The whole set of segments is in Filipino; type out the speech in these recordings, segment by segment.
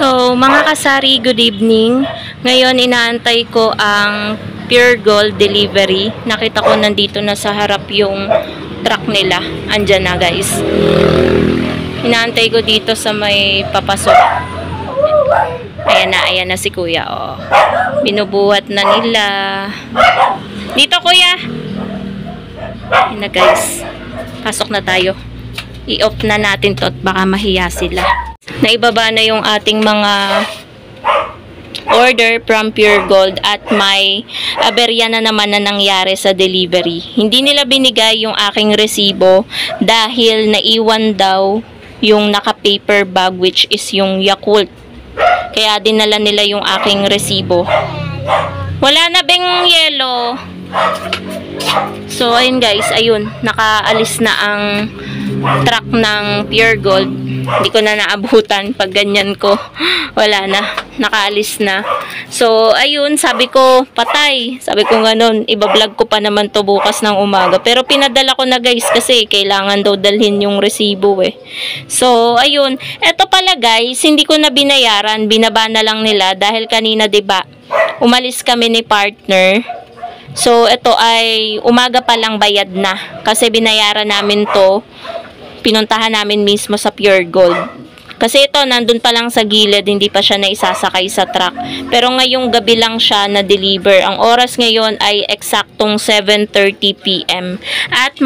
So, mga kasari, good evening. Ngayon, inaantay ko ang Pure Gold delivery. Nakita ko nandito na sa harap yung truck nila. Andyan na, guys. Inaantay ko dito sa may papasok. Ayan na si kuya. Oh. Binubuhat na nila. Dito, kuya. Ayan na, guys. Pasok na tayo. I-off na natin to at baka mahiya sila. Naibaba na yung ating mga order from Pure Gold at may aberya na naman na nangyari sa delivery. Hindi nila binigay yung aking resibo dahil naiwan daw yung naka-paper bag, which is yung Yakult. Kaya dinala nila yung aking resibo. Wala na bang yelo. So ayun guys, ayun, nakaalis na ang truck ng Pure Gold. Hindi ko na naabutan pag ganyan ko. Wala na, nakaalis na. So ayun, sabi ko patay. Sabi ko ganun, ibablog ko pa naman to bukas ng umaga. Pero pinadala ko na guys kasi kailangan daw dalhin yung resibo eh. So ayun, eto pala guys, hindi ko na binayaran, binaba na lang nila dahil kanina 'di ba? Umalis kami ni partner. So, ito ay umaga pa lang bayad na. Kasi binayaran namin to. Pinuntahan namin mismo sa Pure Gold. Kasi ito, nandun pa lang sa gilid, hindi pa siya naisasakay sa truck. Pero ngayong gabi lang siya na-deliver. Ang oras ngayon ay eksaktong 7:30 PM. At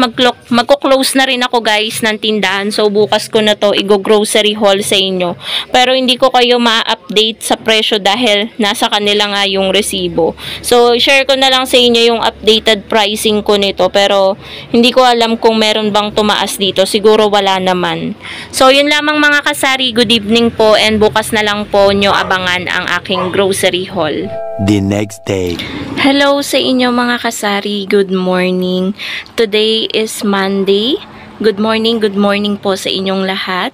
magko-close na rin ako guys ng tindahan. So, bukas ko na to i-grocery haul sa inyo. Pero hindi ko kayo ma-update sa presyo dahil nasa kanila nga yung resibo. So, share ko na lang sa inyo yung updated pricing ko nito. Pero, hindi ko alam kung meron bang tumaas dito. Siguro wala naman. So, yun lamang mga kasari. Good evening po and bukas na lang po nyo abangan ang aking grocery haul. The next day. Hello sa inyo mga kasari. Good morning. Today is Monday. Good morning po sa inyong lahat.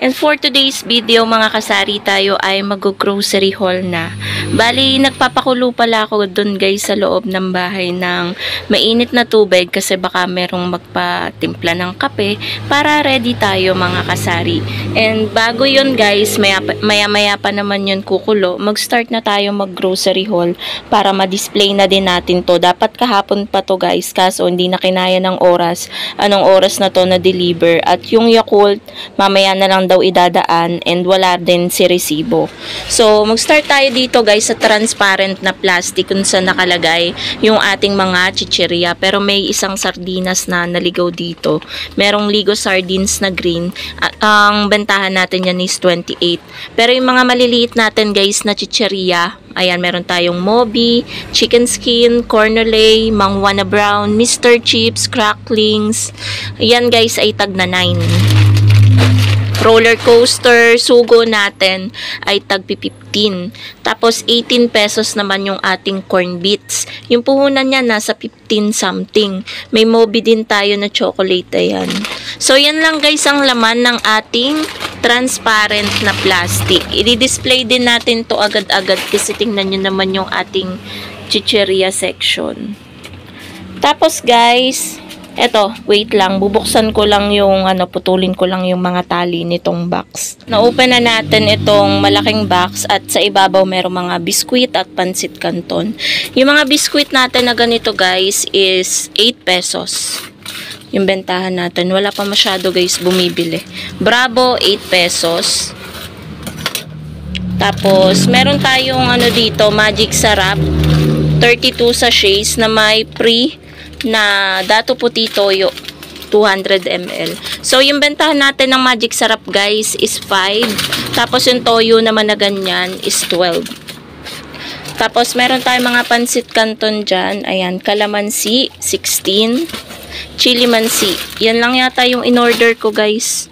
And for today's video mga kasari, tayo ay mag-grocery haul na. Bali, nagpapakulo pala ako dun guys sa loob ng bahay ng mainit na tubig kasi baka merong magpatimpla ng kape para ready tayo mga kasari. And bago yun guys, maya pa naman yun kukulo, mag-start na tayo mag-grocery haul para ma-display na din natin to. Dapat kahapon pa to guys, kaso hindi na kinaya ng oras. Anong oras na to na-deliver? At yung Yakult, mamaya na lang daw idadaan and wala din si resibo. So, mag-start tayo dito guys sa transparent na plastic kung saan nakalagay yung ating mga chichirya. Pero may isang sardinas na naligaw dito. Merong Ligo sardines na green. Ang bentahan natin yan is 28. Pero yung mga maliliit natin guys na chichirya, ayan, meron tayong Moby, Chicken Skin, Cornolay, Mangwana Brown, Mr. Chips, Cracklings. Ayan guys ay tag na 9. Roller coaster, sugo natin ay tag 15. Tapos 18 pesos naman yung ating corn bits. Yung puhunan niya nasa 15 something. May Moby din tayo na chocolate, ayan. So yan lang guys ang laman ng ating transparent na plastic. I-display din natin to agad-agad kasi tingnan nyo naman yung ating chicheria section. Tapos guys, eto, wait lang, bubuksan ko lang yung putulin ko lang yung mga tali nitong box. Na-open na natin itong malaking box at sa ibabaw merong mga biskwit at pansit canton. Yung mga biskwit natin na ganito guys is 8 pesos. Yung bentahan natin, wala pa masyado guys bumibili. Bravo, 8 pesos. Tapos, meron tayong dito, Magic Sarap, 32 sachets na may free na Dato Puti Toyo 200 ml. So yung bentahan natin ng Magic Sarap guys is 5. Tapos yung toyo naman na ganyan is 12. Tapos meron tayong mga pansit canton dyan. Ayan, calamansi 16. Chili mansi. Yan lang yata yung in-order ko guys.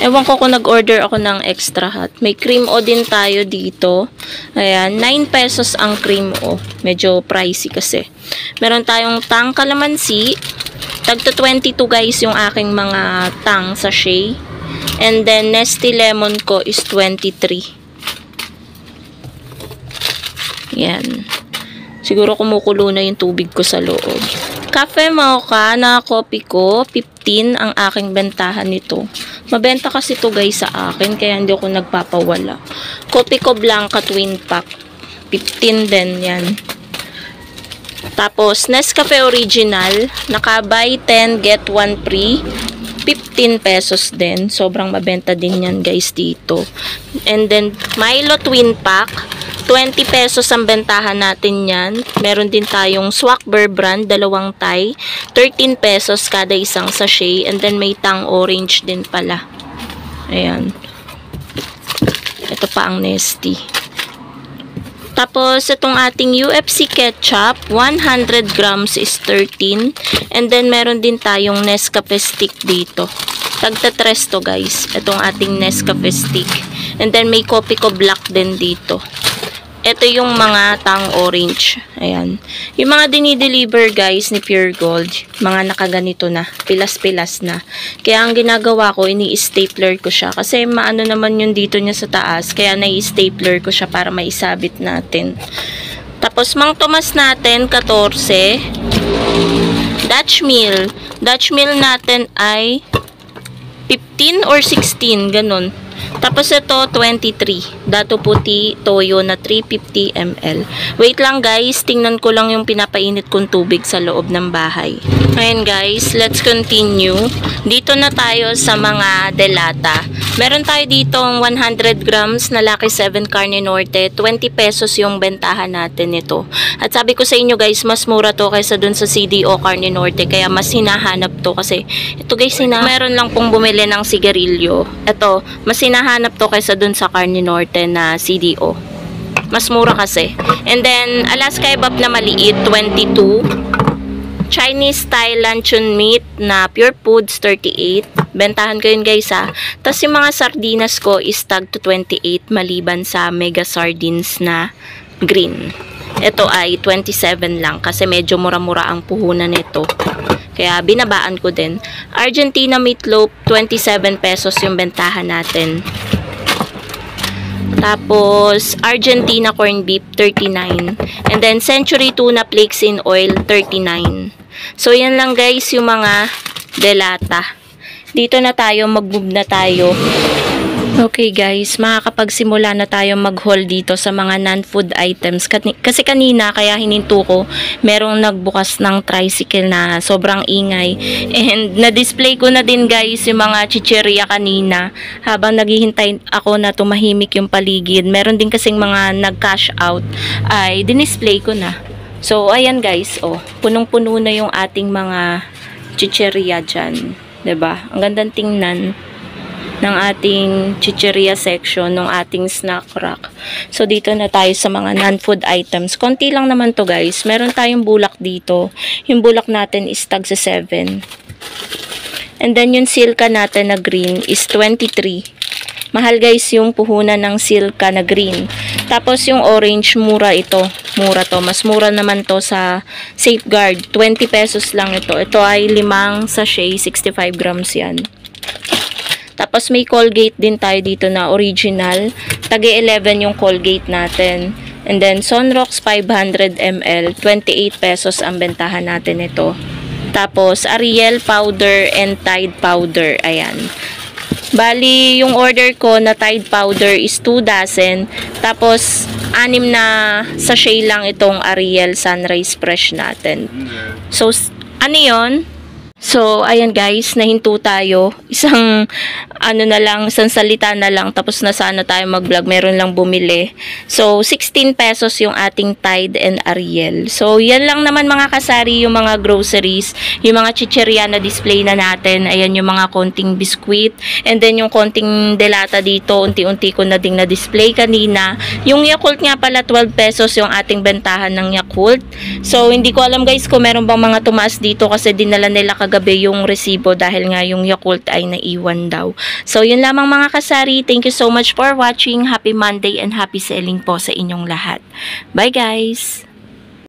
Ewan ko kung nag-order ako ng extra hot. May cream o din tayo dito. Ayan, 9 pesos ang cream o. Medyo pricey kasi. Meron tayong tang calamansi. Tagto 22 guys yung aking mga tang sachet. And then, Nestle lemon ko is 23. Yan. Siguro kumukulo na yung tubig ko sa loob. Cafe Mocha na coffee ko, 15 ang aking bentahan nito. Mabenta kasi to guys sa akin, kaya hindi ako nagpapawala. Coffee ko Blanca twin pack, 15 din yan. Tapos, Nescafe Original, naka-buy 10, get 1 free, 15 pesos din. Sobrang mabenta din yan guys dito. And then, Milo Twin Pack, 20 pesos ang bentahan natin yan. Meron din tayong Swakber brand, dalawang Thai, 13 pesos kada isang sachet. And then, may Tang Orange din pala. Ayan. Ito pa ang Nesty. Tapos, itong ating UFC ketchup, 100 grams is 13. And then, meron din tayong Nescafe stick dito. Tagta-3 to guys. Itong ating Nescafe stick. And then, may Coffee ko Black din dito. Ito yung mga Tang Orange. Ayan. Yung mga dinideliver guys ni Pure Gold, mga nakaganito na. Pilas-pilas na. Kaya ang ginagawa ko, ini-stapler ko siya. Kasi maano naman yung dito niya sa taas. Kaya nai-stapler ko siya para maisabit natin. Tapos, Mang Tomas natin, 14. Dutch Mill. Dutch Mill natin ay 15 or 16, ganun. Tapos ito, 23. Dato Puti Toyo na 350 ml. Wait lang guys, tingnan ko lang yung pinapainit kong tubig sa loob ng bahay. Ayan guys, let's continue. Dito na tayo sa mga delata. Meron tayo ditong 100 grams na Lucky 7 Carne Norte. 20 pesos yung bentahan natin nito. At sabi ko sa inyo guys, mas mura to kaysa dun sa CDO Carne Norte. Kaya mas hinahanap to kasi ito guys, meron lang pong bumili ng sigarilyo. Ito, mas hinahanap to kaysa dun sa Carne Norte na CDO. Mas mura kasi. And then, Alaska Ebab na maliit, 22. Chinese style luncheon meat na Pure Foods, 38. Bentahan ko yun guys ha. Tapos yung mga sardinas ko is tag to 28 maliban sa mega sardines na green. Ito ay 27 lang kasi medyo mura-mura ang puhunan nito. Kaya binabaan ko din. Argentina meatloaf, 27 pesos yung bentahan natin. Tapos, Argentina corned beef, 39. And then, Century tuna flakes in oil, 39. So, yan lang guys yung mga delata. Dito na tayo, mag-move na tayo. Okay guys, makakapagsimula na tayo mag-haul dito sa mga non-food items. Kasi kanina, kaya hininto ko, merong nagbukas ng tricycle na sobrang ingay. And na-display ko na din guys yung mga chicheria kanina habang naghihintay ako na tumahimik yung paligid. Meron din kasing mga nag-cash out ay dinisplay ko na. So ayan guys, oh, punong-puno na yung ating mga chicheria dyan. 'Di ba? Ang gandang tingnan ng ating chicheria section, ng ating snack rack. So, dito na tayo sa mga non-food items. Konti lang naman to guys. Meron tayong bulak dito. Yung bulak natin is tag sa 7. And then, yung silka natin na green is 23. Mahal guys yung puhunan ng silka na green. Tapos, yung orange, mura ito. Mura to. Mas mura naman to sa Safeguard. 20 pesos lang ito. Ito ay 5 sachet, 65 grams yan. Tapos may Colgate din tayo dito na original. Tagi 11 yung Colgate natin. And then Sunrox 500 ml, 28 pesos ang bentahan natin ito. Tapos Ariel powder and Tide powder. Ayan. Bali, yung order ko na Tide powder is 2 dozen. Tapos 6 na sachet lang itong Ariel Sunrise Fresh natin. So, ano yun? So, ayan guys, nahinto tayo. Isang salita na lang, tapos na sana tayo mag-vlog. Meron lang bumili. So, 16 pesos yung ating Tide and Ariel. So, yan lang naman mga kasari, yung mga groceries, yung mga chicheria na display na natin. Ayan yung mga konting biskuit. And then, yung konting delata dito, unti-unti ko na ding na-display kanina. Yung Yakult nga pala, 12 pesos yung ating bentahan ng Yakult. So, hindi ko alam guys kung meron bang mga tumaas dito kasi dinala nila kagabi yung resibo dahil nga yung Yakult ay naiwan daw. So, yun lamang mga kasari. Thank you so much for watching. Happy Monday and happy selling po sa inyong lahat. Bye guys!